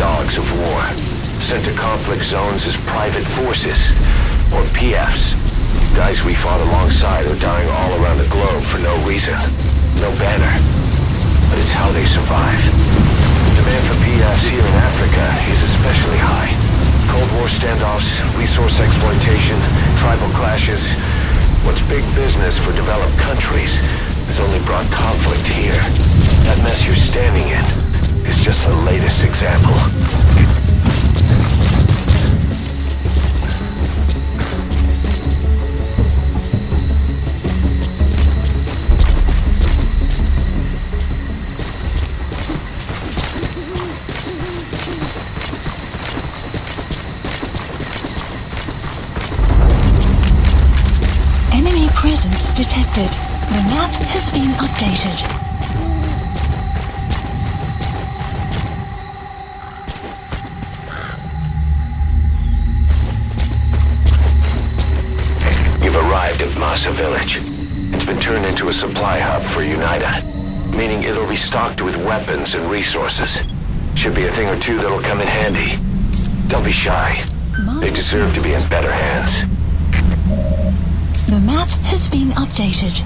dogs of war, sent to conflict zones as private forces, or PFs. Guys we fought alongside are dying all around the globe for no reason, no banner. But it's how they survive. Demand for PFs here in Africa is especially high. Cold War standoffs, resource exploitation, tribal clashes. What's big business for developed countries has only brought conflict here. That mess you're standing in is just the latest example. Enemy presence detected. The map has been updated. You've arrived at Masa Village. It's been turned into a supply hub for UNITA, meaning it'll be stocked with weapons and resources. Should be a thing or two that'll come in handy. Don't be shy. They deserve to be in better hands. The map has been updated.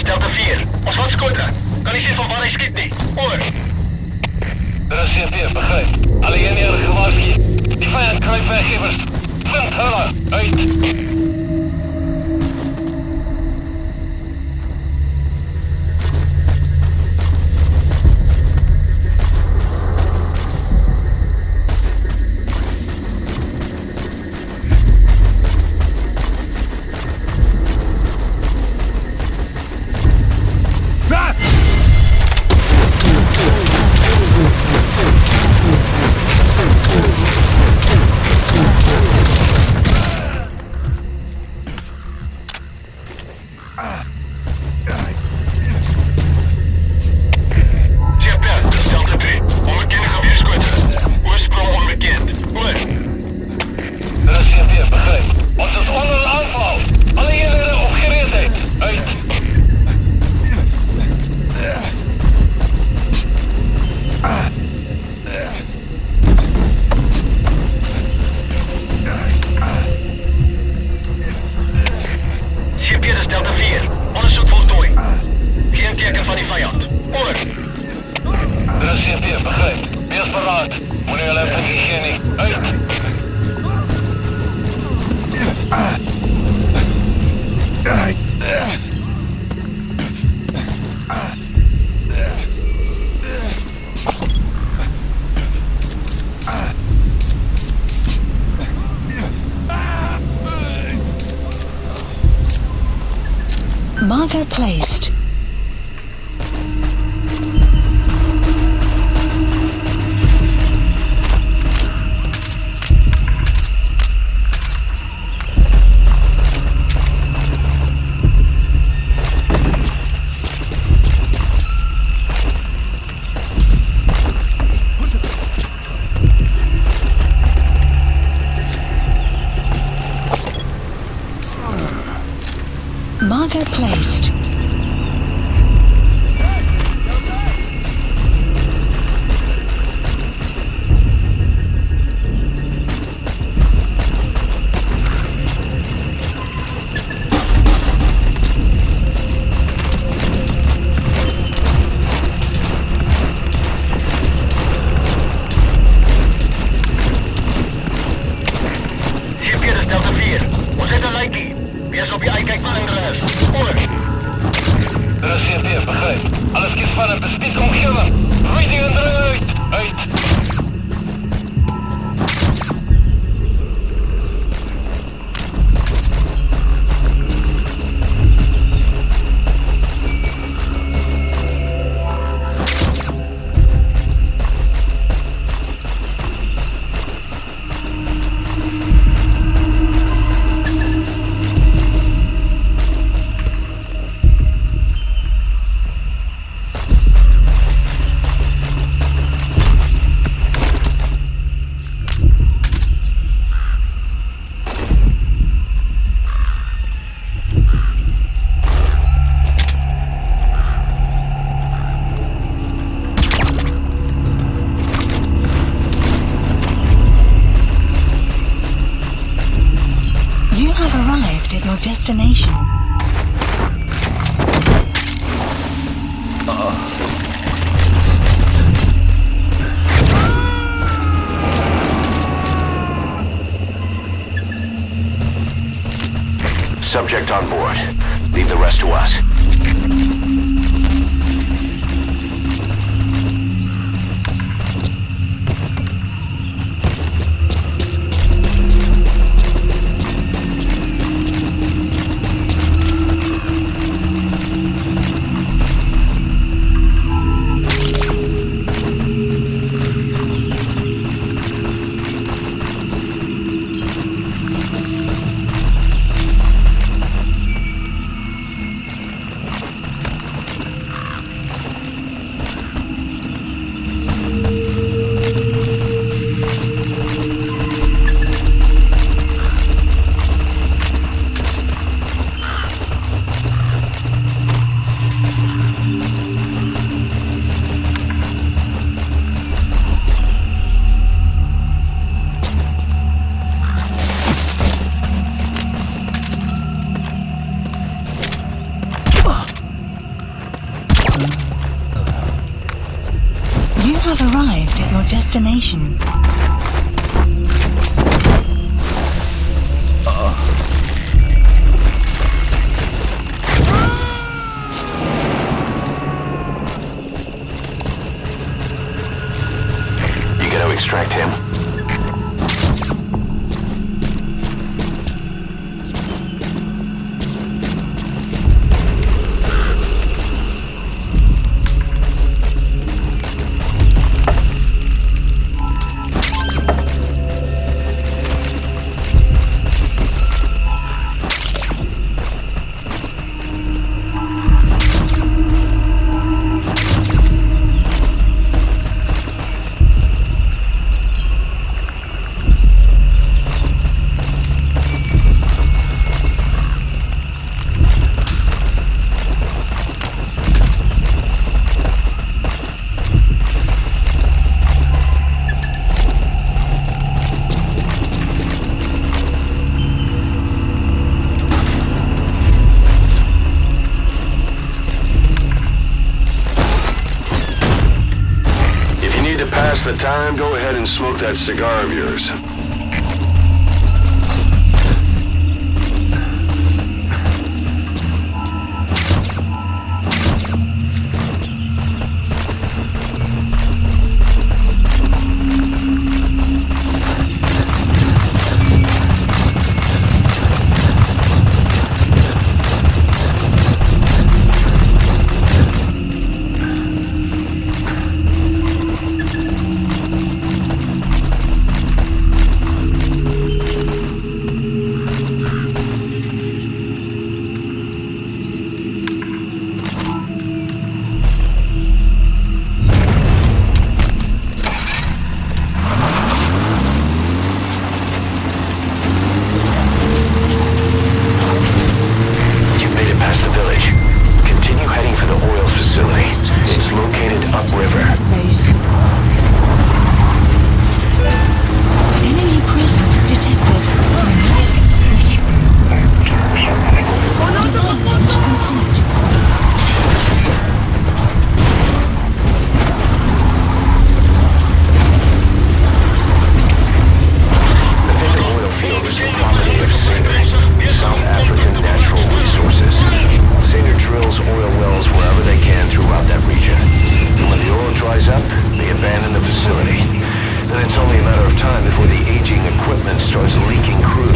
Delta 4. Ons wat skote. Kan nie sien van waar hy skiet nie. Oor. Er is CP, begryp. Alleen hier gewaarsku. Die vyand kruip weggewers. Vind hulle. Uit. Marker placed. Marker placed. placed. Destination. Subject on board. Leave the rest to us. You have arrived at your destination. You gotta extract him. Pass the time, go ahead and smoke that cigar of yours. drills oil wells wherever they can throughout that region. And when the oil dries up, they abandon the facility. Then it's only a matter of time before the aging equipment starts leaking crude.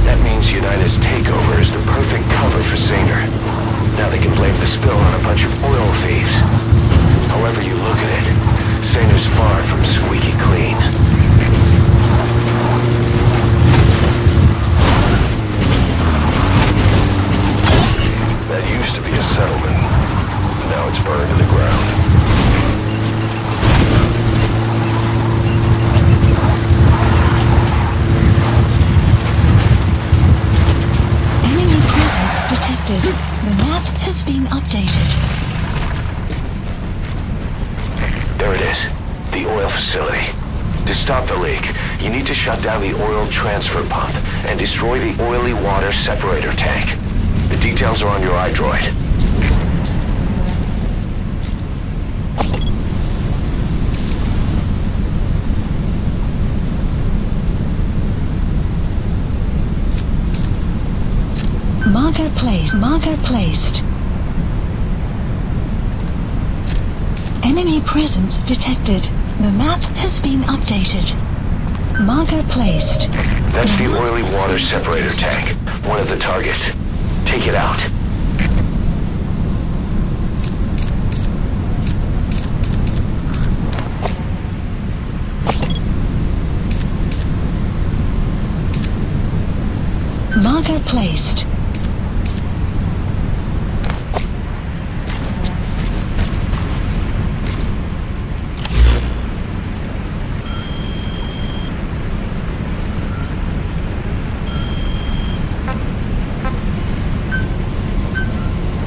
That means United's takeover is the perfect cover for Saner. Now they can blame the spill on a bunch of oil thieves. However you look at it, Saner's far from squeaky clean. That used to be a settlement. Now it's burned to the ground. Enemy presence detected. The map has been updated. There it is. The oil facility. To stop the leak, you need to shut down the oil transfer pump and destroy the oily water separator tank. The details are on your iDroid. Marker placed. Enemy presence detected. The map has been updated. Marker placed. That's the oily water separator tank. One of the targets. Take it out. Marker placed.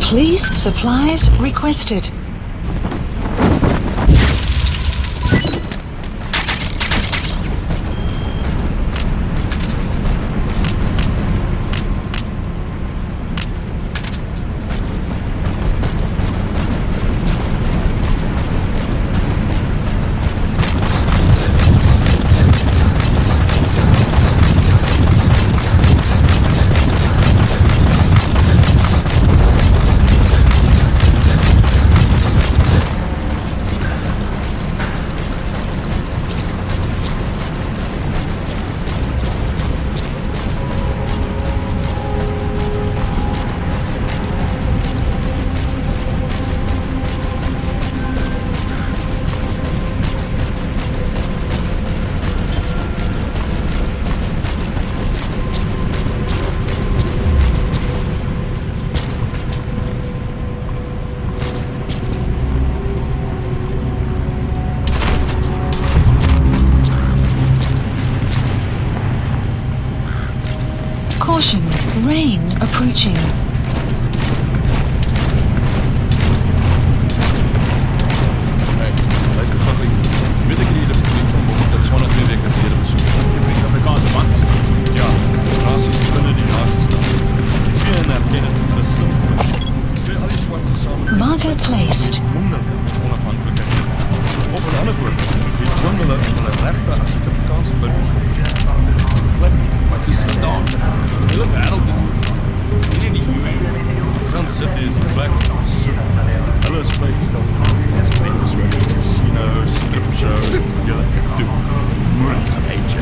Please, supplies requested. Caution, rain approaching. Hey, luister Patrick. Je weet dat ik hier de publiek van boven dat zo'n 2 weken geleden bezoek. Je brengt Amerikaanse bankjes. Ja, raties kunnen die raties staan. Vieren herkennen, dat is slim. Wil al die zwarte samen... Marker placed. Honden, onafhankelijkheid. Op een ander woord, die jongelen van een rechter als Zuid-Afrikaanse burgers op plek. Wat is dat dan? De hele wereld is... Nee, niet nu. Sun City is een plek van soep. Alles vrijgesteld. Casinos, stripshows, jullie de moeilijk gaan eentje.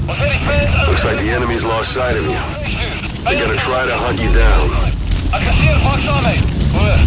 Wat zijn die fans? Looks like the enemy's lost sight of you. They're gonna try to hunt you down. Adresseer waakzaam mee. Hoor.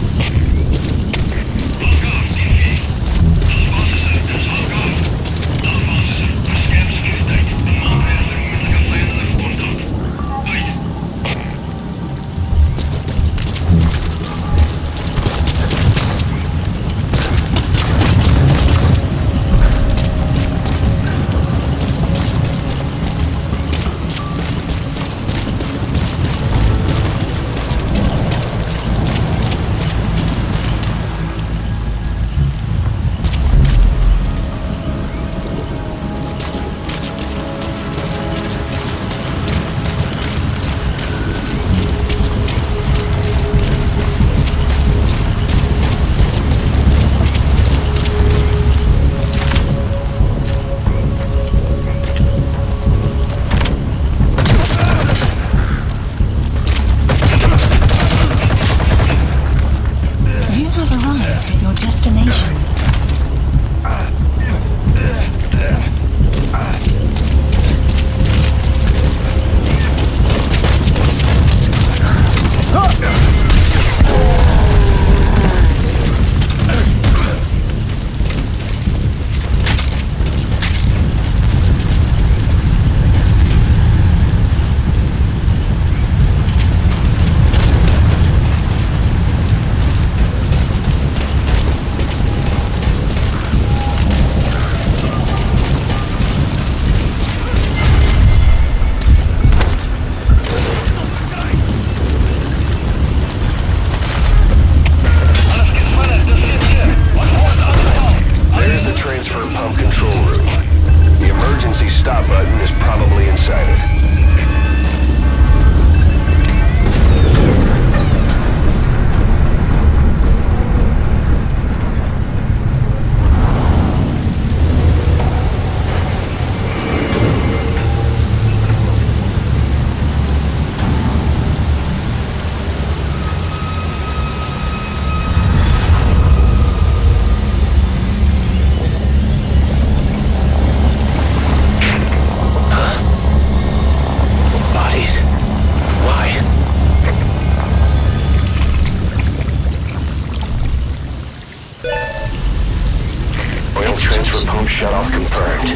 Shutoff confirmed.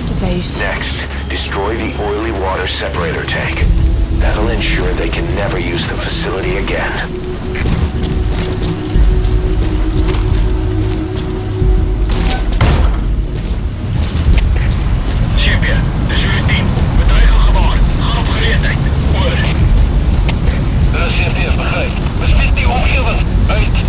Next, destroy the oily water separator tank. That'll ensure they can never use the facility again. Super, dit is uw team. We dreigen gewaar. Gaan op gereedheid. Oor. CFD, begrijp. We spitten die omgeving. Uit.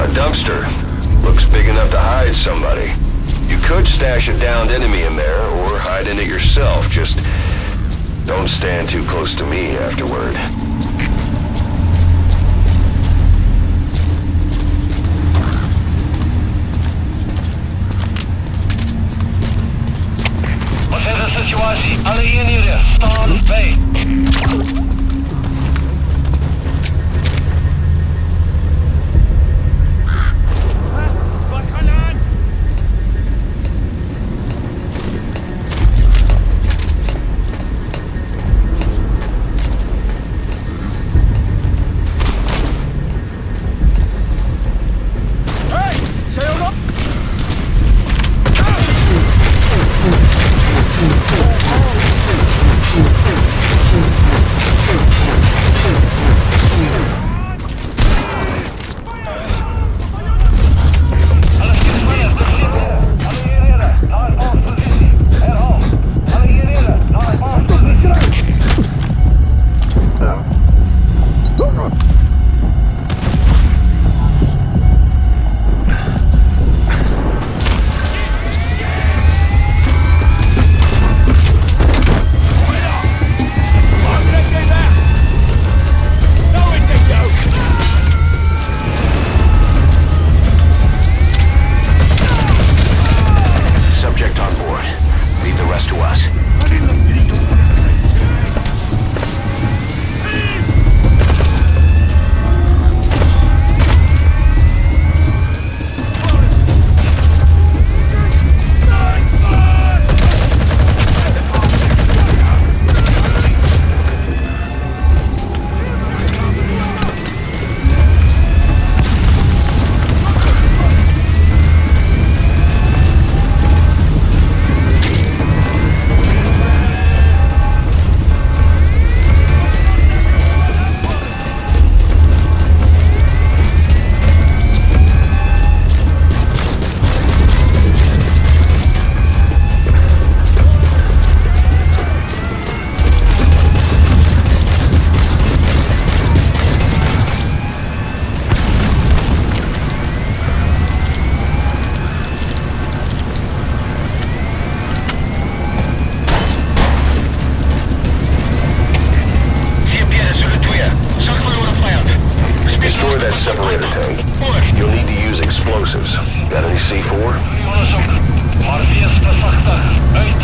A dumpster. Looks big enough to hide somebody. You could stash a downed enemy in there, or hide in it yourself. Just don't stand too close to me afterward. Wat is de situatie? Alle eenheden staan bij. separator tank. You'll need to use explosives. Got any C4? Onderzoek. Maar wees voorzichtig. Uit.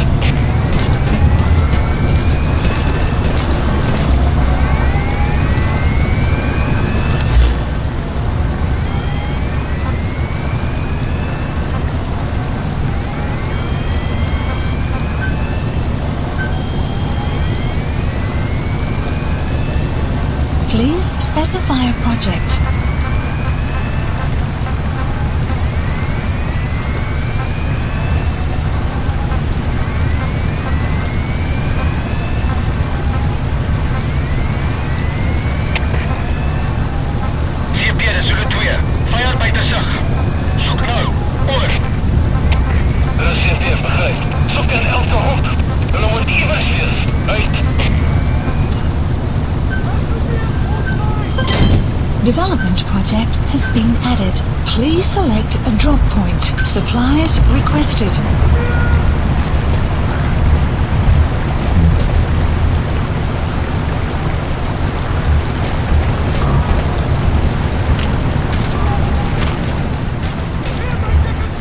Please specify a project. Development project has been added. Please select a drop point. Supplies requested.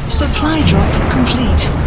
Supply drop complete.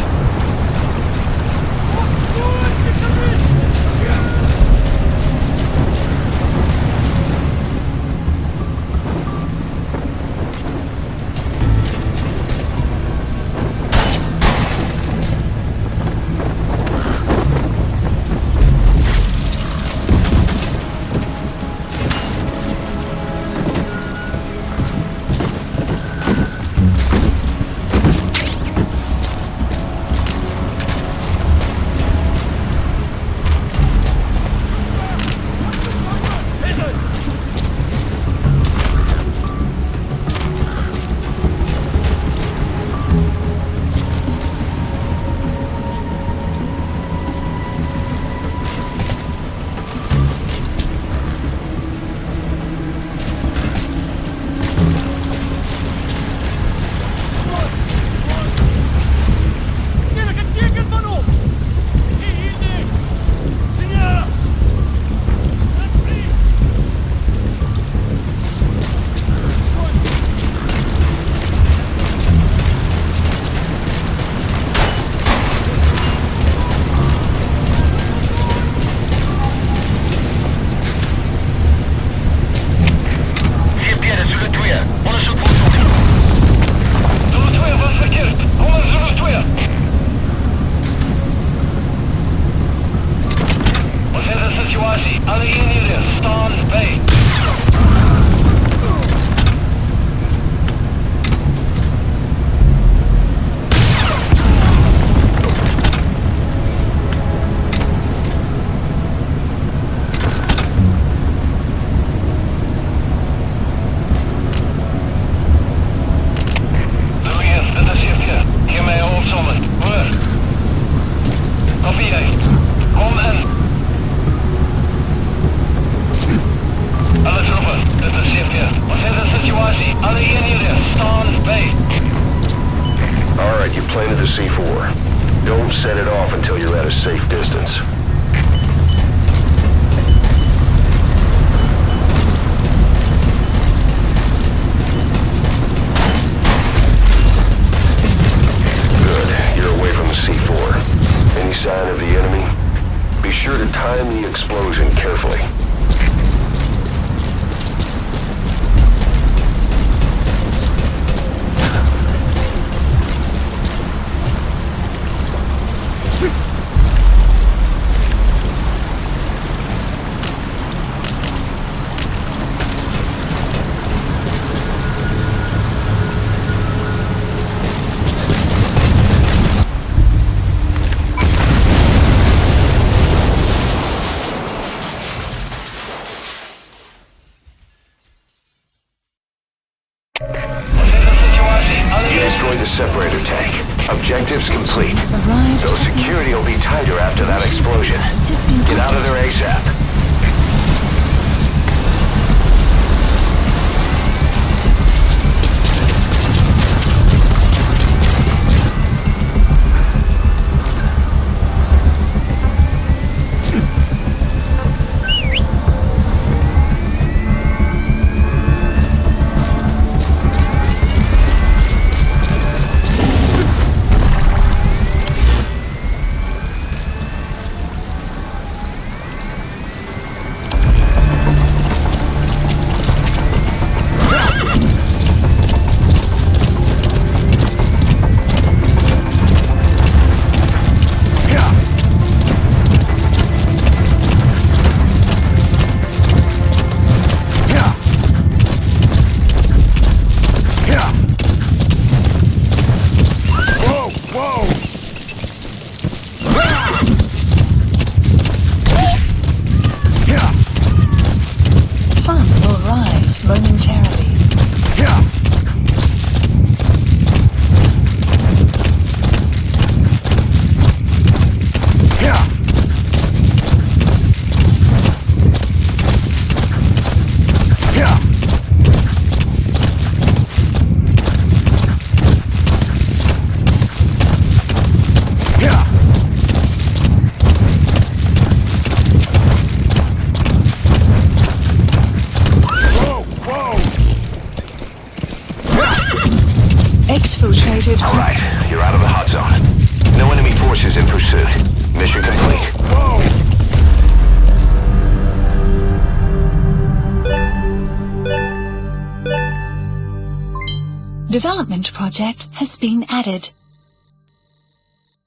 Planted the C4. Don't set it off until you're at a safe distance. Good. You're away from the C4. Any sign of the enemy? Be sure to time the explosion carefully. Separator tank. Objectives complete. So security will be tighter after that explosion. Get out of there ASAP. exfiltrated. All right, you're out of the hot zone. No enemy forces in pursuit. Mission complete. Development project has been added.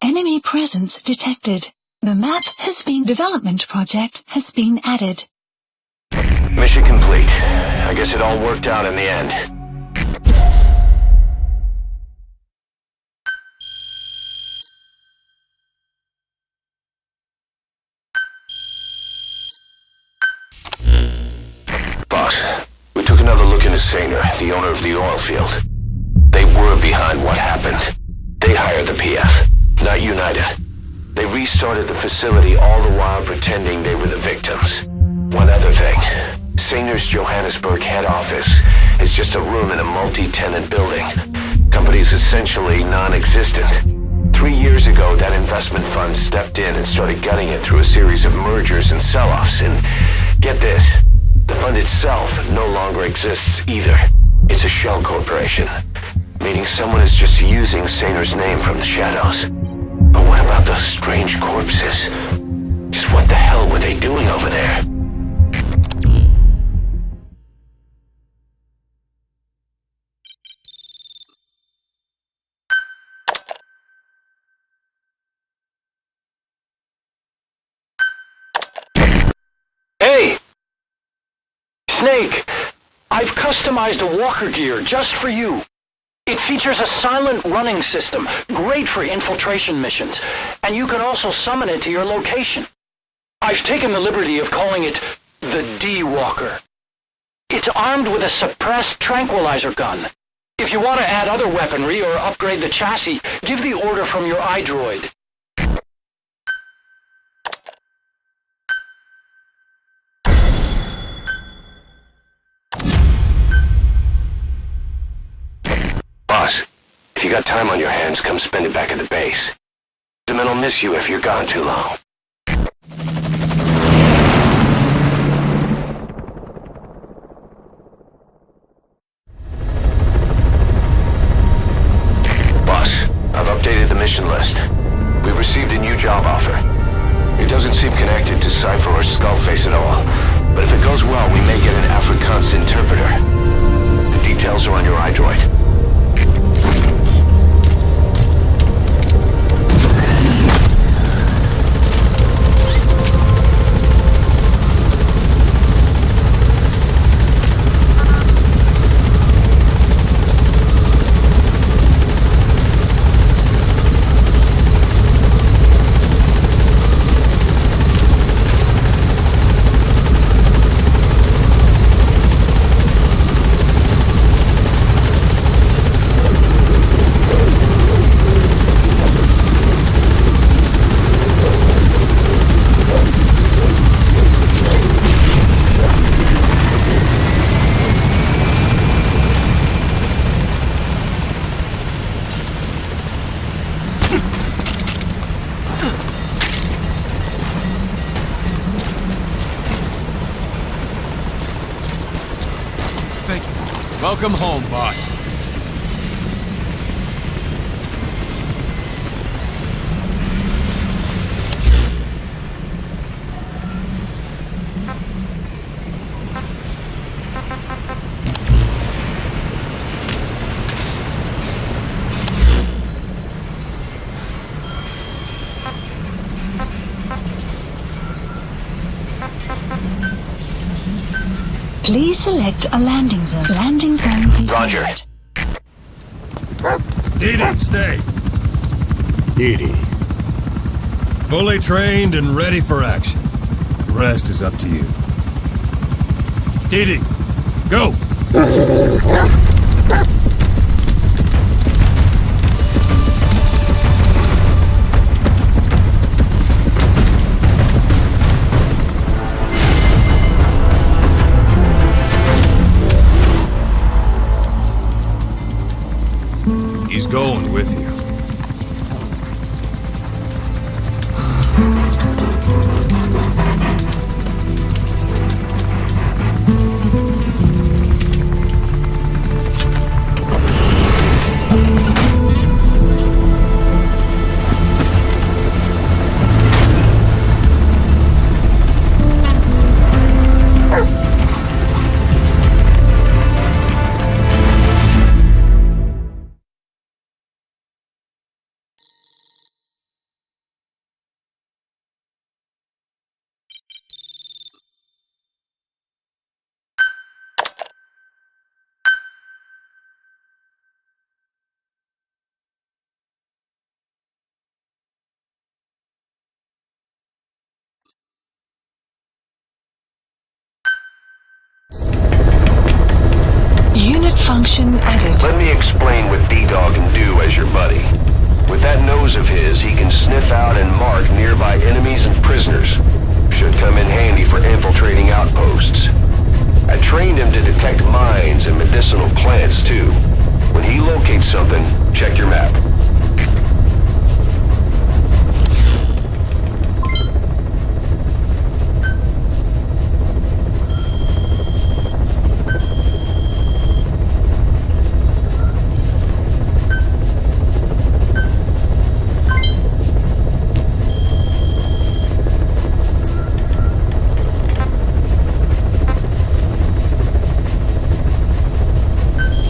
Enemy presence detected. The map has been development project has been added. Mission complete. I guess it all worked out in the end. Boss, we took another look into Saner, the owner of the oil field. They were behind what happened. They hired the PF, not United. They restarted the facility all the while pretending they were the victims. One other thing. Saner's Johannesburg head office is just a room in a multi-tenant building. Company's essentially non-existent. 3 years ago, that investment fund stepped in and started gutting it through a series of mergers and sell-offs. And get this, the fund itself no longer exists either. It's a shell corporation, meaning someone is just using Saner's name from the shadows. But what about those strange corpses? Just what the hell were they doing over there? Hey! Snake! I've customized a walker gear just for you. It features a silent running system, great for infiltration missions, and you can also summon it to your location. I've taken the liberty of calling it the D-Walker. It's armed with a suppressed tranquilizer gun. If you want to add other weaponry or upgrade the chassis, give the order from your iDroid. Boss, if you got time on your hands, come spend it back at the base. The men will miss you if you're gone too long. Boss, I've updated the mission list. We've received a new job offer. It doesn't seem connected to Cypher or Skullface at all, but if it goes well, we may get an Afrikaans interpreter. The details are on your iDroid. Welcome home, boss. Please select a landing zone. Landing zone confirmed. Roger. Didi, stay. Didi. Fully trained and ready for action. The rest is up to you. Didi, go! He's going with you. Function edit. Let me explain what D-Dog can do as your buddy. With that nose of his, he can sniff out and mark nearby enemies and prisoners. Should come in handy for infiltrating outposts. I trained him to detect mines and medicinal plants, too. When he locates something, check your map.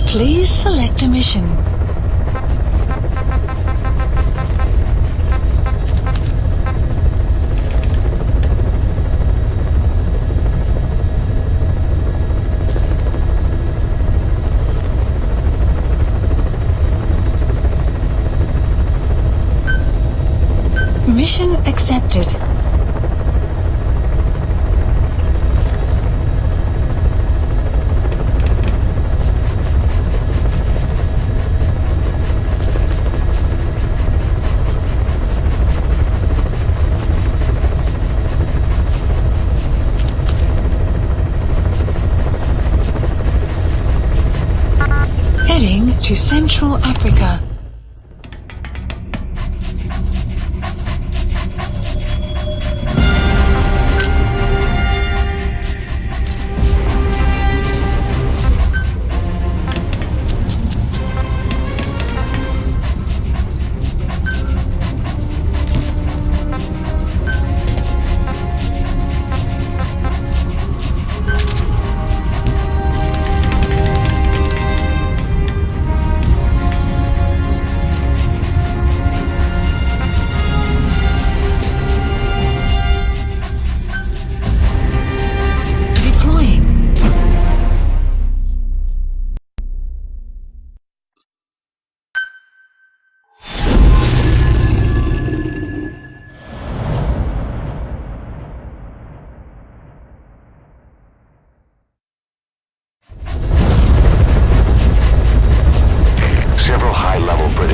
Please select a mission. Mission accepted. Heading to Central Africa.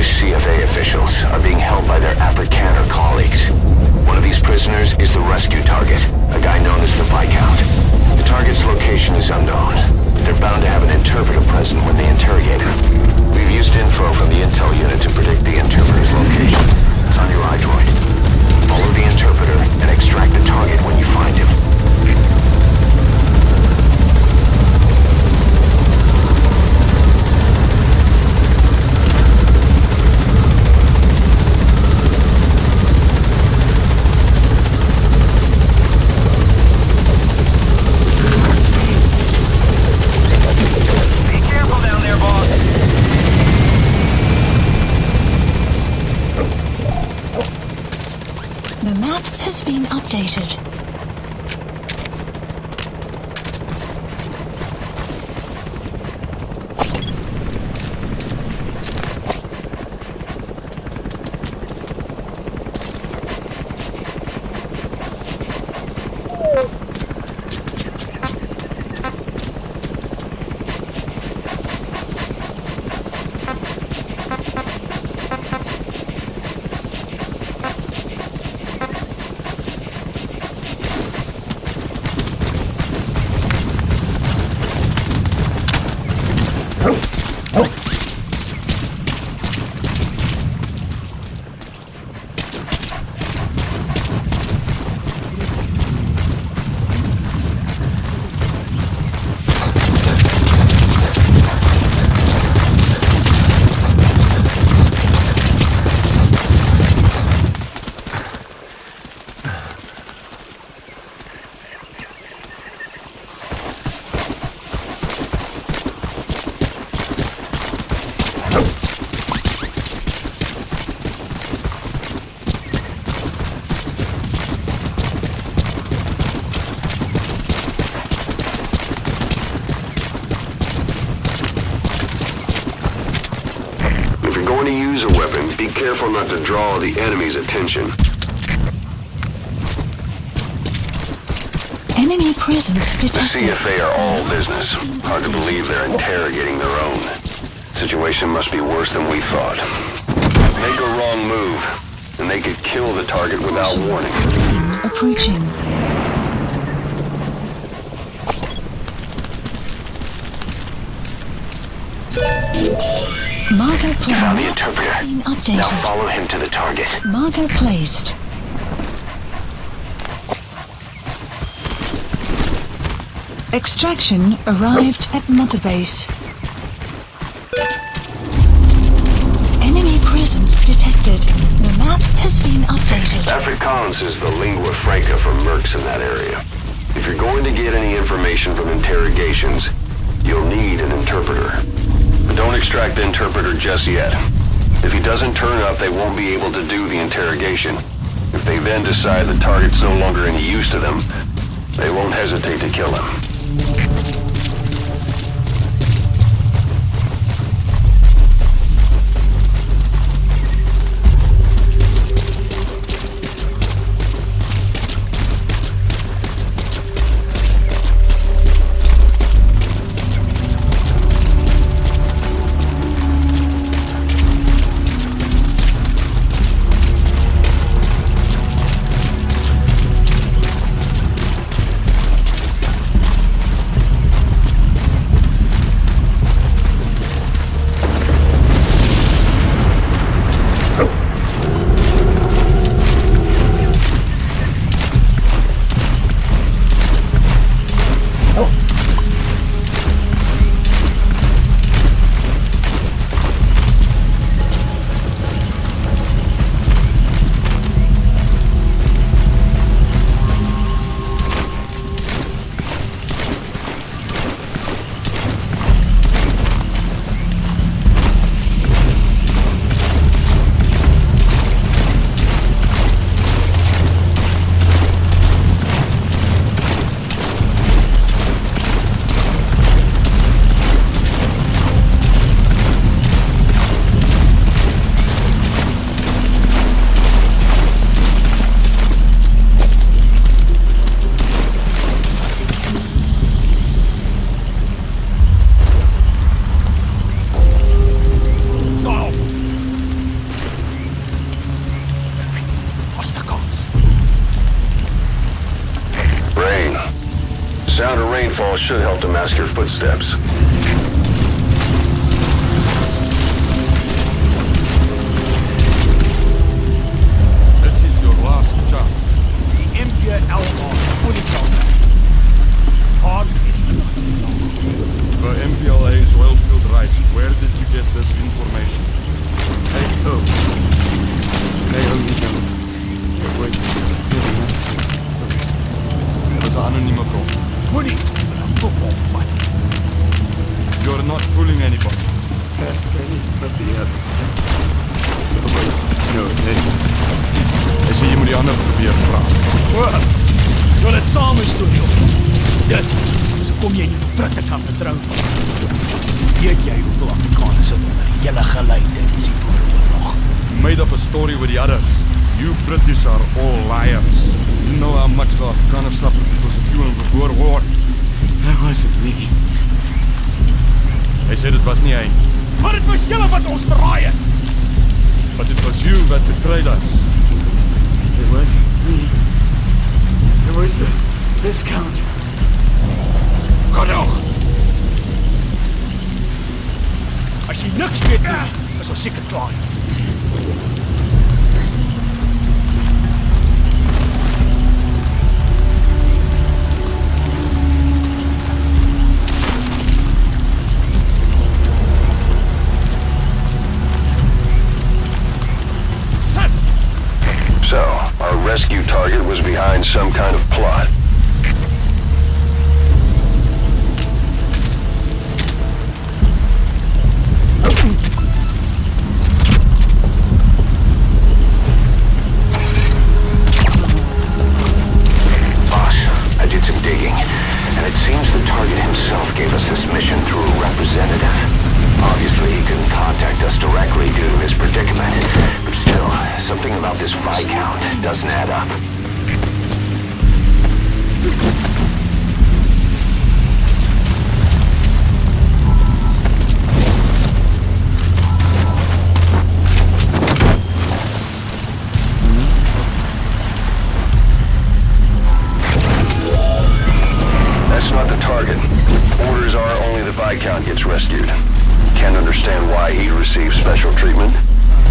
CFA officials are being held by their Afrikaner colleagues. One of these prisoners is the rescue target, a guy known as the Viscount. The target's location is unknown, but they're bound to have an interpreter present when they interrogate him. We've used info from the intel unit to predict the interpreter's location. It's on your iDroid. Follow the interpreter and extract the target when you find him. Has been updated. Going to use a weapon, be careful not to draw the enemy's attention. Enemy presence The detected. CFA are all business. Hard to believe they're interrogating their own. Situation must be worse than we thought. Make a wrong move, and they could kill the target without warning. Approaching. Marker Found the plan interpreter. has been Now updated. follow him to the target. Marker placed. Extraction arrived at Mother Base. Enemy presence detected. The map has been updated. Afrikaans is the lingua franca for mercs in that area. If you're going to get any information from interrogations, you'll need an interpreter. But don't extract the interpreter just yet. If he doesn't turn up, they won't be able to do the interrogation. If they then decide the target's no longer any use to them, they won't hesitate to kill him. Sound of rainfall should help to mask your footsteps. This is your last chance. Die MPLA fully counter. Hard. The MPLA's oilfield rights. Where did you get this information? Hey, oh. Hey, oh, wait. It was an anonieme bron. Woody! Football fight. You're not fooling anybody. That's great, but the other. No, nee. Hy sê jy moet die ander probeer vra. Jy het saam 'n storie op. Dit is kom jy nie terug te kan vertrou. Weet jy hoeveel Afrikaners het onder julle geleide in die oorlog? You made up a story with the others. You British are all liars. You know how much the Afrikaners suffered because of you in the Boer War. That wasn't me. Hy sê dit was nie hy. Maar dit was julle wat ons verraai het. But it was you that betrayed us. It wasn't me. It was the Viscount. Genoeg! As jy niks weet nie, is ons seker klaar. So, our rescue target was behind some kind of plot. Boss, I did some digging, and it seems the target himself gave us this mission through a representative. Obviously, he couldn't contact us directly due to his predicament, but still, something about this Viscount doesn't add up. Viscount gets rescued. Can't understand why he receives special treatment,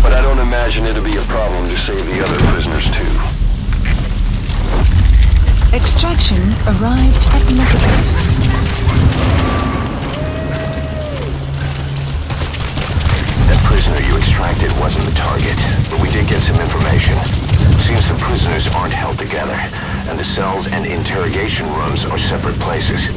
but I don't imagine it'll be a problem to save the other prisoners too. Extraction arrived at Metropolis. That prisoner you extracted wasn't the target, but we did get some information. Seems the prisoners aren't held together, and the cells and interrogation rooms are separate places.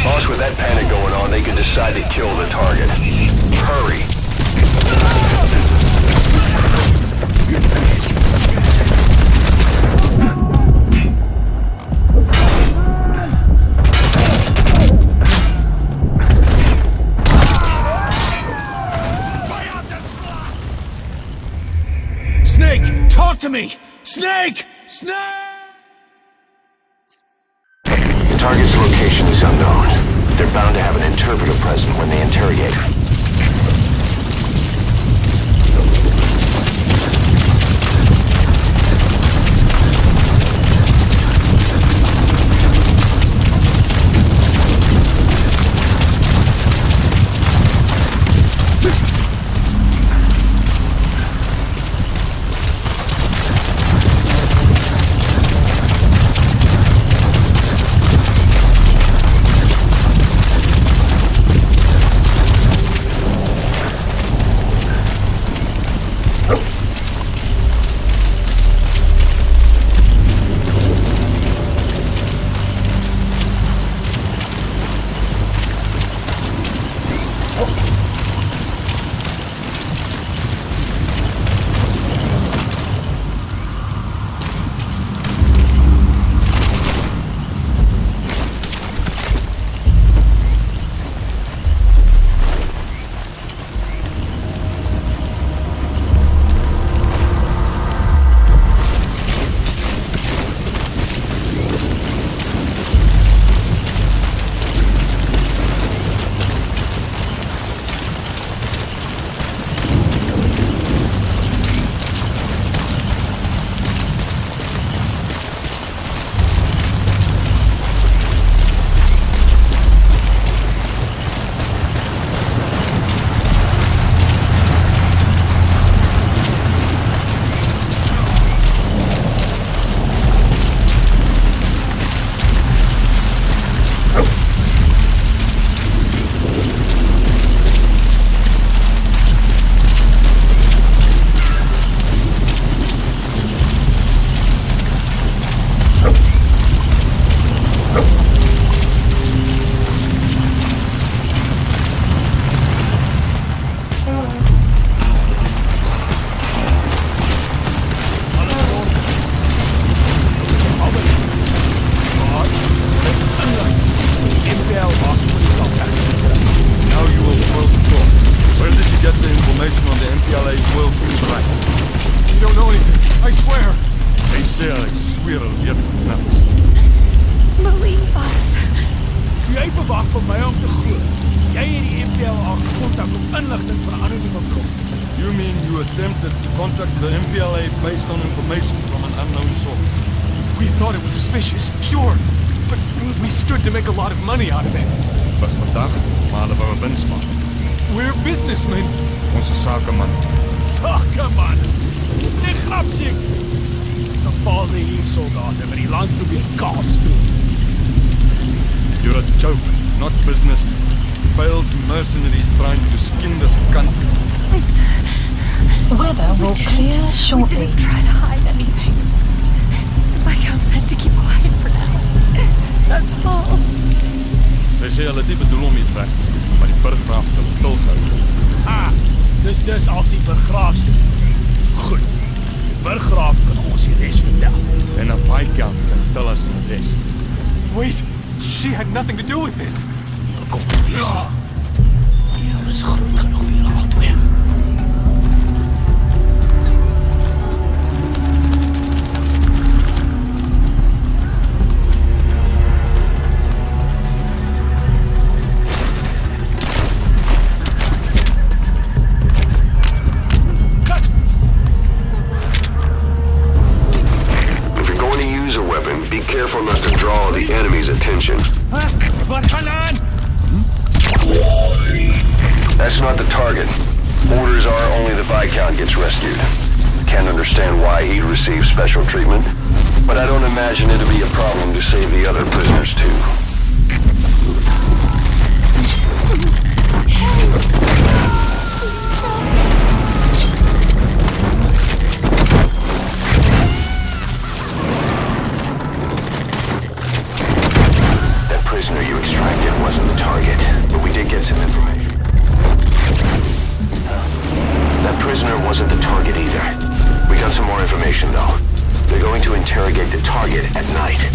Boss, with that panic going on, they could decide to kill the target. Hurry. Snake, talk to me! Snake! Snake! The target's location is unknown. They're bound to have an interpreter present when they interrogate her. You mean you attempted to contact the MPLA based on information from an unknown source? We thought it was suspicious, sure. But we stood to make a lot of money out of it. Was vandag, maar hulle wou 'n winst maak. We're businessmen. Ons is sakeman. Sakeman. Die grapsie. Gevalde hier soldate wat die land probeer kaats doen. You're a joke, not business. Failed mercenaries trying to skin this country. Weather will clear shortly. We didn't try to hide anything. The Viscount said to keep quiet for now. sê hulle het nie bedoel om iets weg te steek, maar die burggraaf het hulle stilgehou. Ah, dis als die burggraafs. Goed. Die burggraaf kan ons die rest vertel. En een viscount kan tell us the rest. Wait, she had nothing to do with this. Kom op, wees. Die hel is groot genoeg vir julle al twee. Be careful not to draw the enemy's attention. That's not the target. Orders are only the Viscount gets rescued. Can't understand why he'd receive special treatment, but I don't imagine it'll be a problem to save the other prisoners too. Prisoner you extracted wasn't the target, but we did get some information. That prisoner wasn't the target either. We got some more information though. They're going to interrogate the target at night.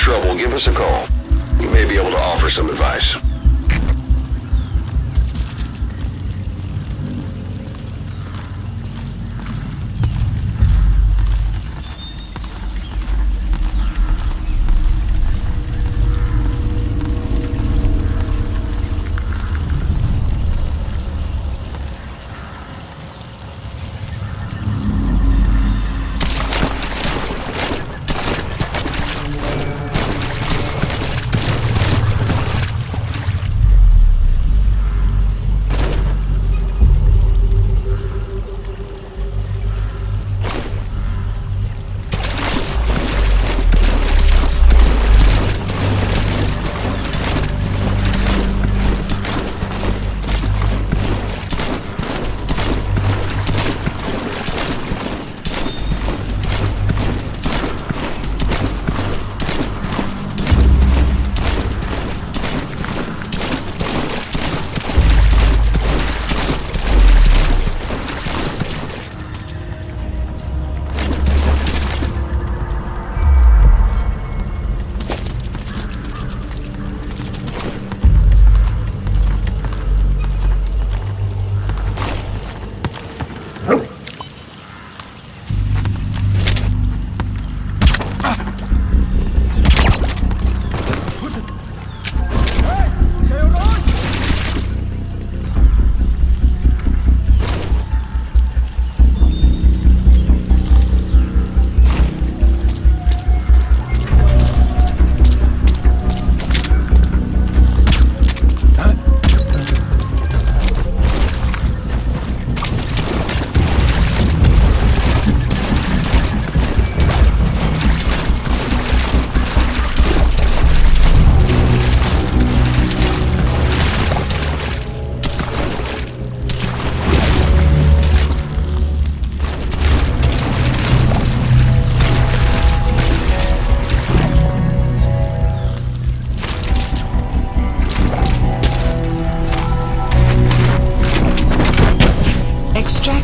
trouble, give us a call. We may be able to offer some advice.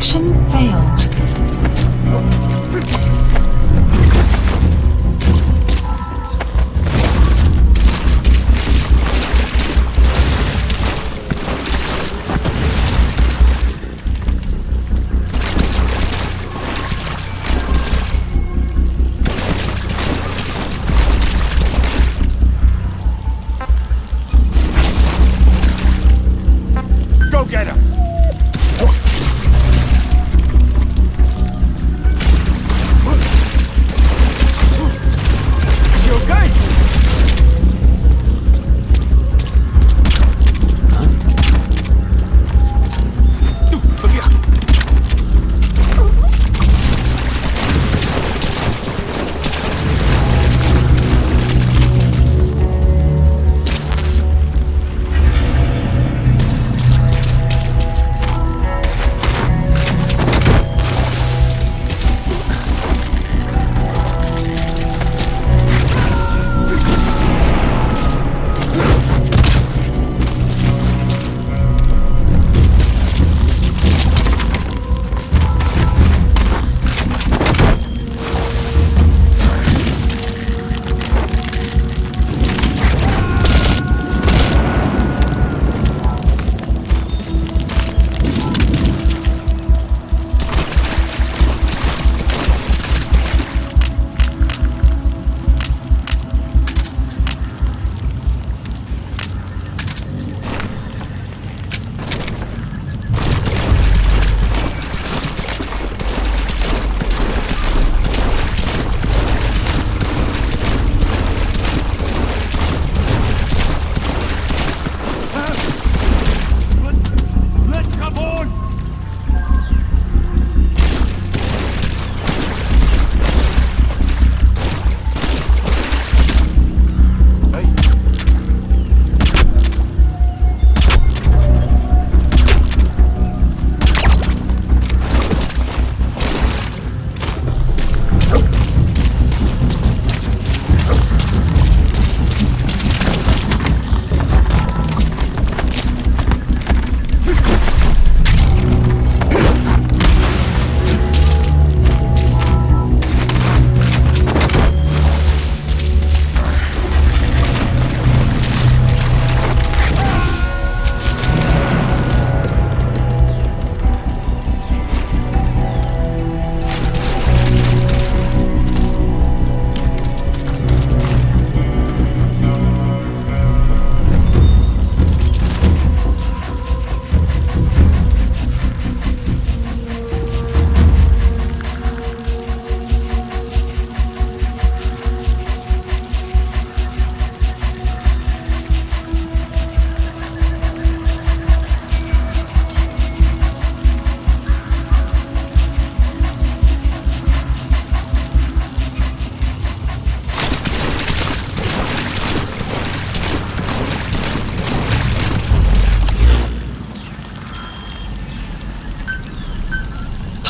Extraction failed. Go get him! Is he okay?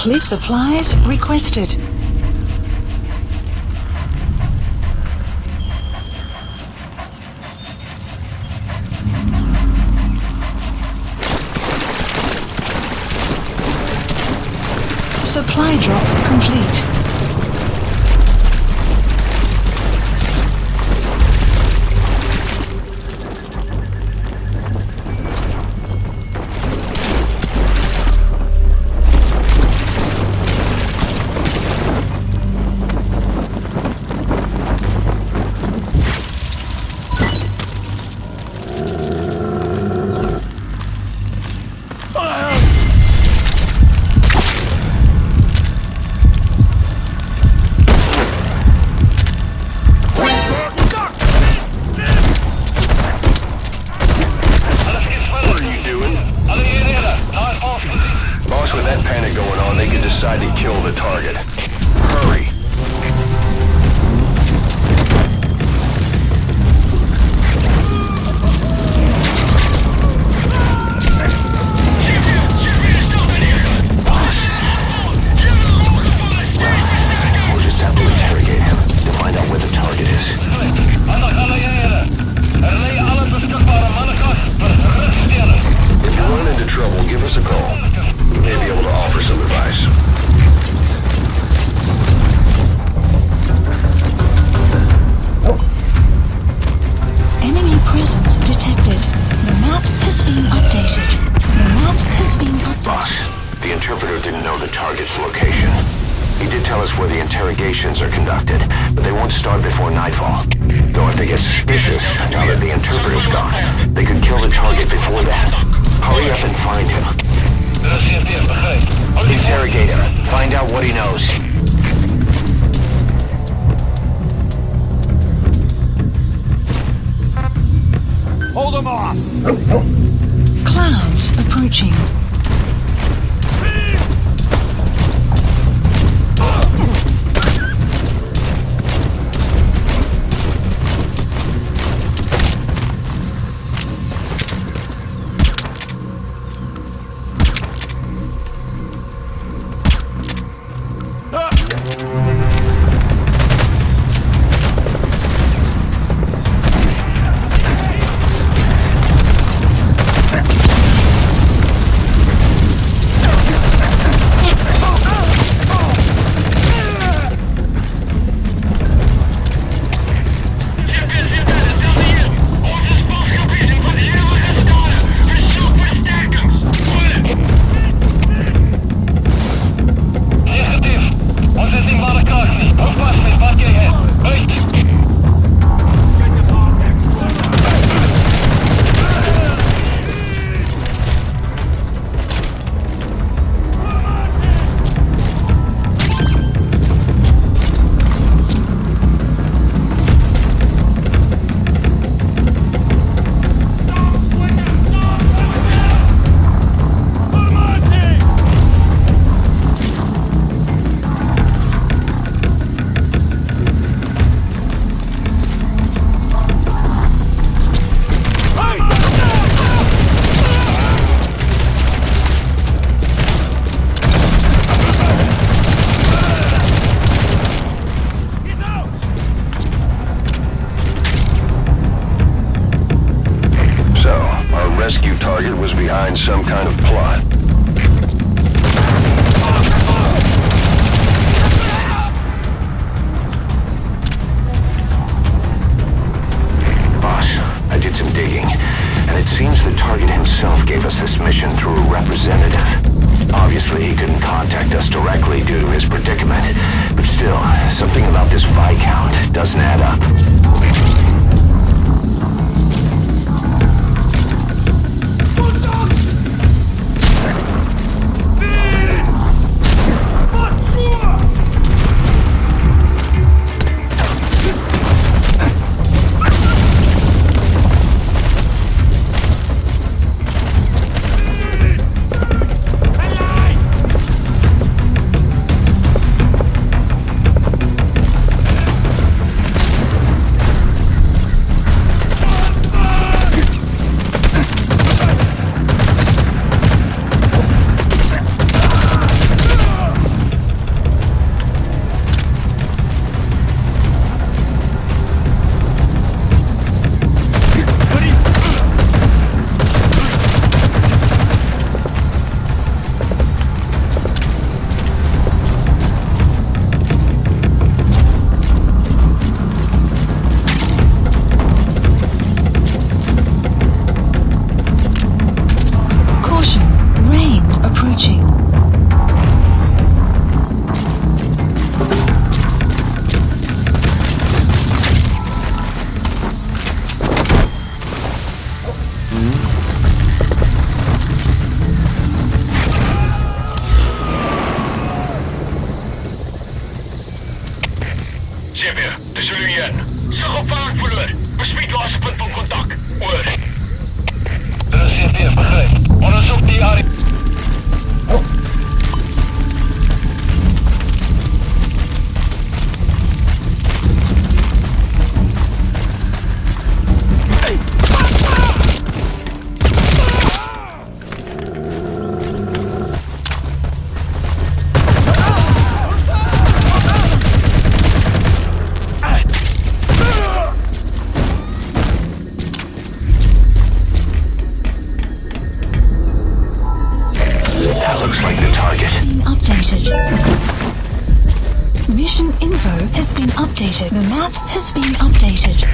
Police supplies requested. Supply drop complete. If you run into trouble, give us a call. We may be able to offer some advice. Masters. The interpreter didn't know the target's location. He did tell us where the interrogations are conducted, but they won't start before nightfall. Though if they get suspicious, now that the interpreter's gone, they could kill the target before that. Hurry up and find him. Interrogate him. Find out what he knows. Hold him off! Clouds approaching. Some kind of plot. Boss, I did some digging, and it seems the target himself gave us this mission through a representative. Obviously, he couldn't contact us directly due to his predicament, but still, something about this Viscount doesn't add up. Updated. The map has been updated.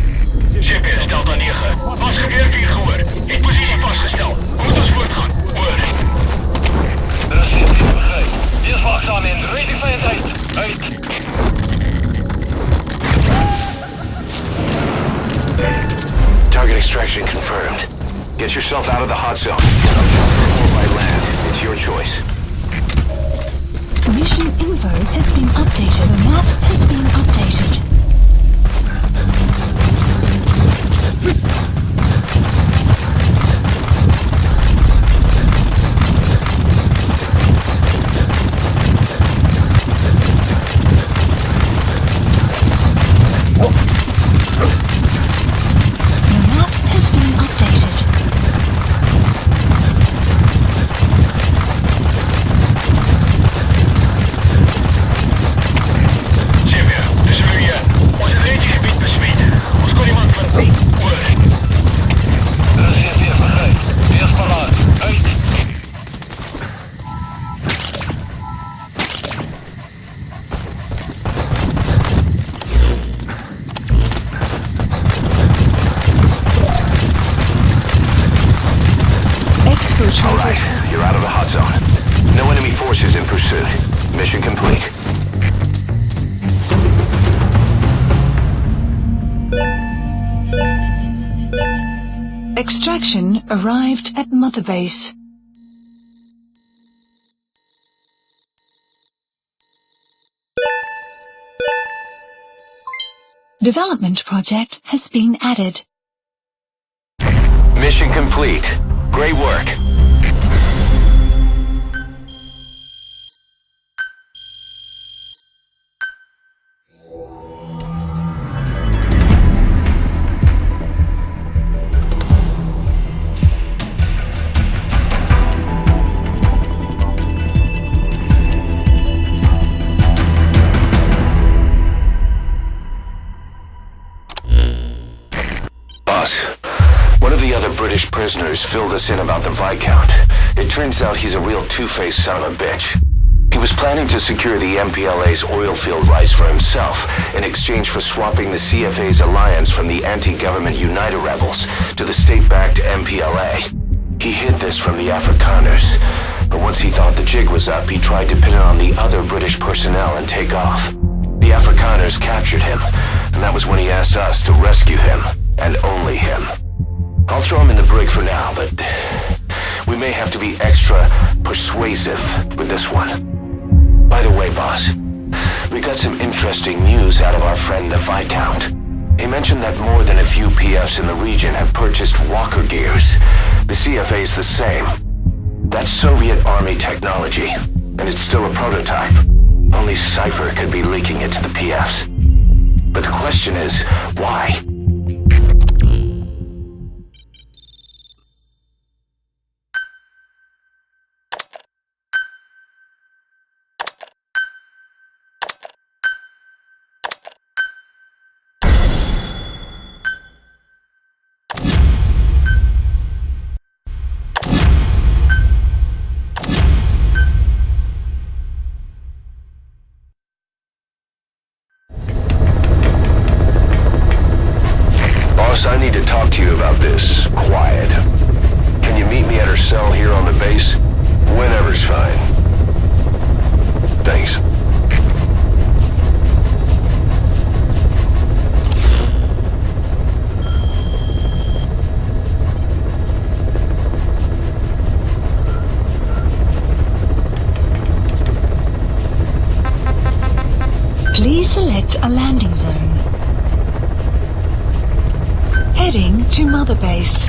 GPS stelt aan 9. Was gebeurt hier gehoor? In positie vastgesteld. Moet ons voortgaan. Hoor. Get yourself out of the hot zone. Or by land. It's your choice. Mission info has been updated. The map has been updated. Alright, you're out of the hot zone. No enemy forces in pursuit. Mission complete. Extraction arrived at Mother Base. Development project has been added. Mission complete. Great work. One of the other British prisoners filled us in about the Viscount. It turns out he's a real two-faced son of a bitch. He was planning to secure the MPLA's oil field rights for himself in exchange for swapping the CFA's alliance from the anti-government United rebels to the state-backed MPLA. He hid this from the Afrikaners, but once he thought the jig was up, he tried to pin it on the other British personnel and take off. The Afrikaners captured him, and that was when he asked us to rescue him, and only him. I'll throw him in the brig for now, but we may have to be extra persuasive with this one. By the way, boss, we got some interesting news out of our friend the Viscount. He mentioned that more than a few PFs in the region have purchased walker gears. The CFA's the same. That's Soviet Army technology, and it's still a prototype. Only Cypher could be leaking it to the PFs. But the question is, why? I need to talk to you about this. Quiet. Can you meet me at her cell here on the base? Whenever's fine. Thanks. Please select a landing zone. Heading to Mother Base.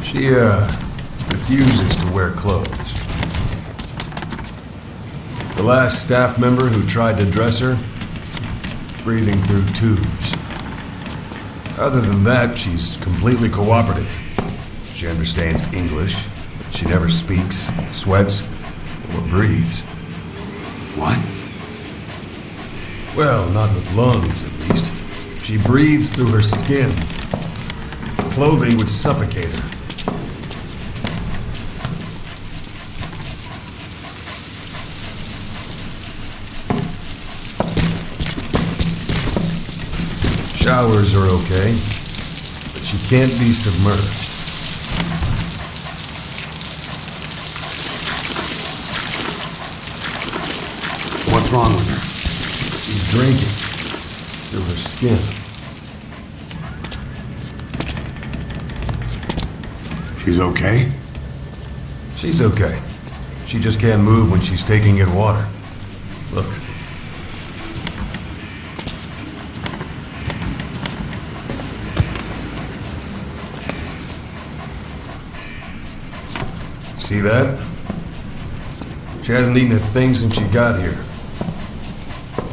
She, refuses to wear clothes. The last staff member who tried to dress her, breathing through tubes. Other than that, she's completely cooperative. She understands English, but she never speaks, sweats, or breathes. What? Well, not with lungs, at least. She breathes through her skin. Clothing would suffocate her. Showers are okay, but she can't be submerged. What's wrong with her? She's drinking through her skin. She's okay? She's okay. She just can't move when she's taking in water. Look. See that? She hasn't eaten a thing since she got here.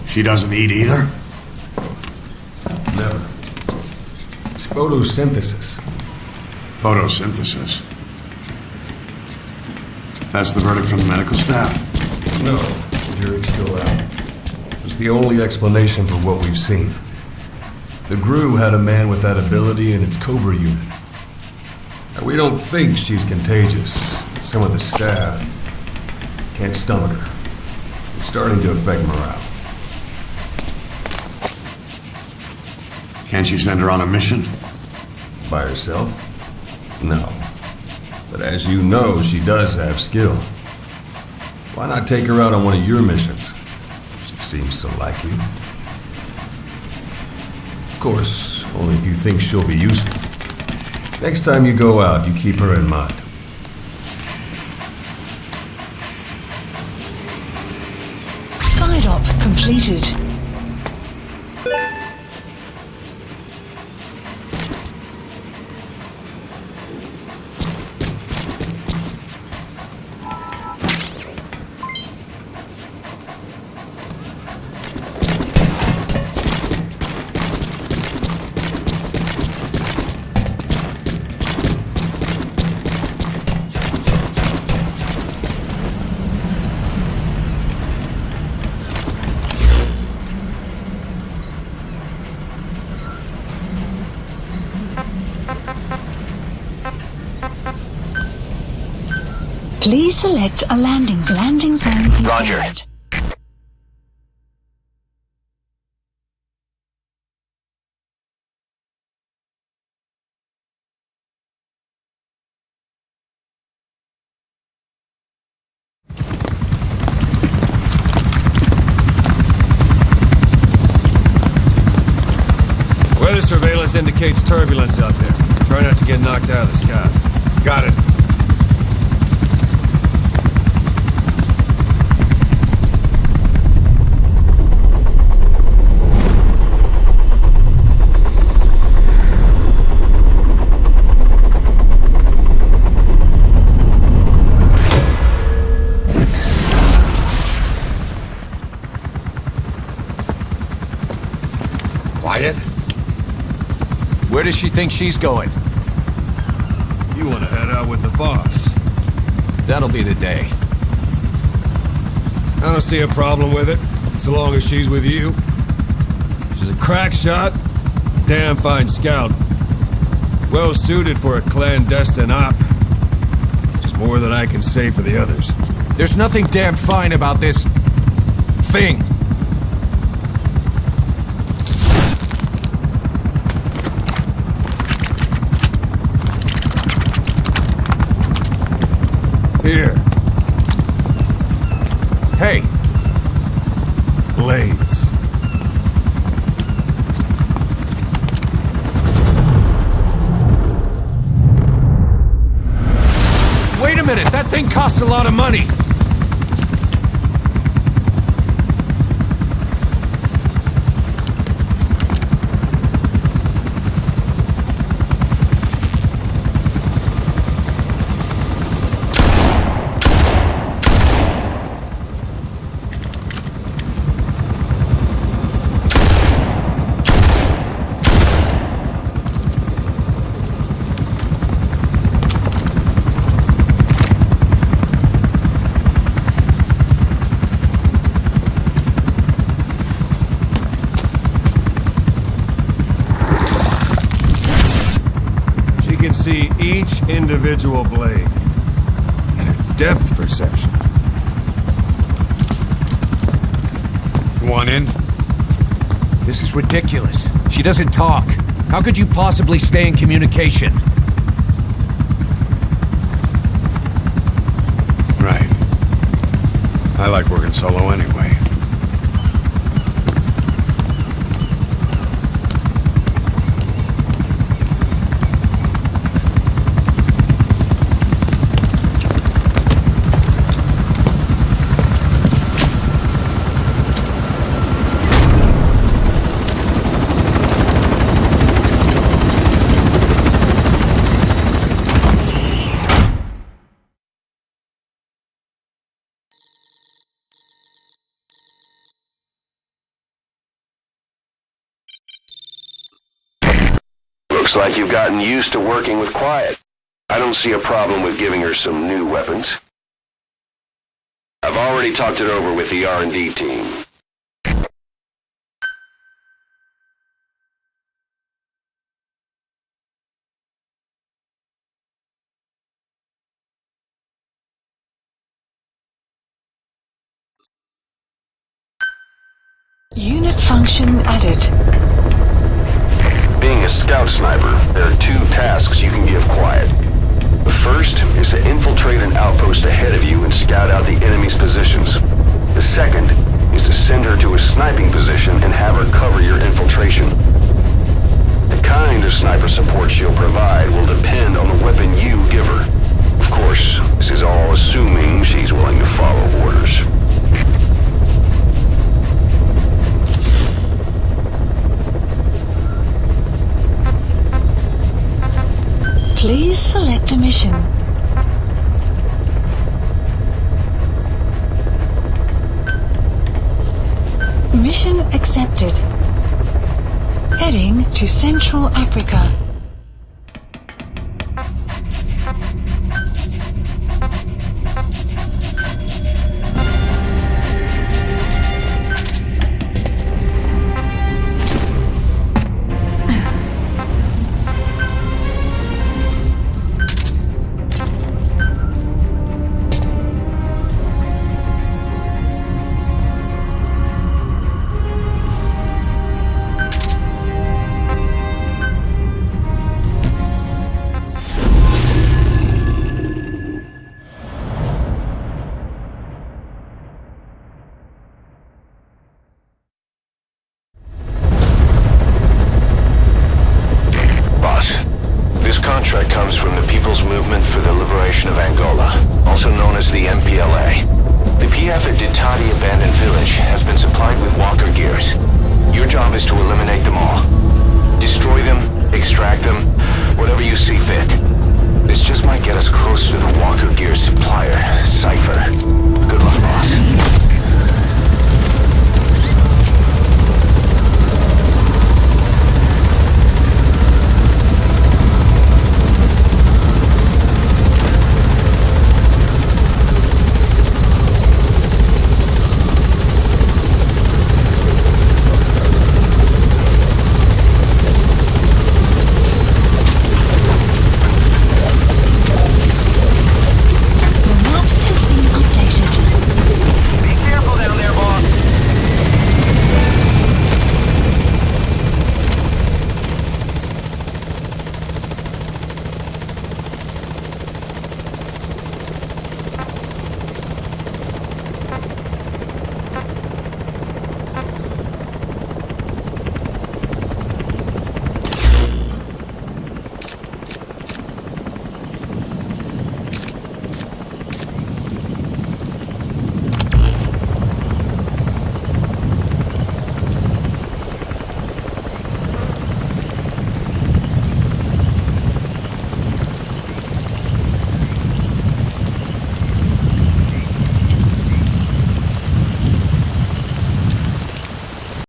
She doesn't eat either? Never. It's photosynthesis. Photosynthesis. That's the verdict from the medical staff? No, the jury's still out. It's the only explanation for what we've seen. The GRU had a man with that ability in its Cobra unit. Now, we don't think she's contagious. Some of the staff can't stomach her. It's starting to affect morale. Can't you send her on a mission? By herself? No. But as you know, she does have skill. Why not take her out on one of your missions? She seems to like you. Of course, only if you think she'll be useful. Next time you go out, you keep her in mind. Side op completed. Please select a landing zone. Landing zone confirmed. Roger. Weather surveillance indicates turbulence out there. Try not to get knocked out of the sky. Got it. Quiet. Where does she think she's going? You want to head out with the boss? That'll be the day. I don't see a problem with it, so long as she's with you. She's a crack shot, damn fine scout. Well suited for a clandestine op. Which is more than I can say for the others. There's nothing damn fine about this thing. Here. Hey. Blades. Wait a minute, that thing costs a lot of money. individual blade. And a depth perception. One in? This is ridiculous. She doesn't talk. How could you possibly stay in communication? Right. I like working solo anyway. Looks like you've gotten used to working with Quiet. I don't see a problem with giving her some new weapons. I've already talked it over with the R&D team. Unit function added. Being a scout sniper, there are two tasks you can give Quiet. The first is to infiltrate an outpost ahead of you and scout out the enemy's positions. The second is to send her to a sniping position and have her cover your infiltration. The kind of sniper support she'll provide will depend on the weapon you give her. Of course, this is all assuming she's willing to follow orders. Please select a mission. Mission accepted. Heading to Central Africa. Comes from the People's Movement for the Liberation of Angola, also known as the MPLA. The PF at Ditati Abandoned Village has been supplied with walker gears. Your job is to eliminate them all. Destroy them, extract them, whatever you see fit. This just might get us closer to the walker gear supplier, Cypher.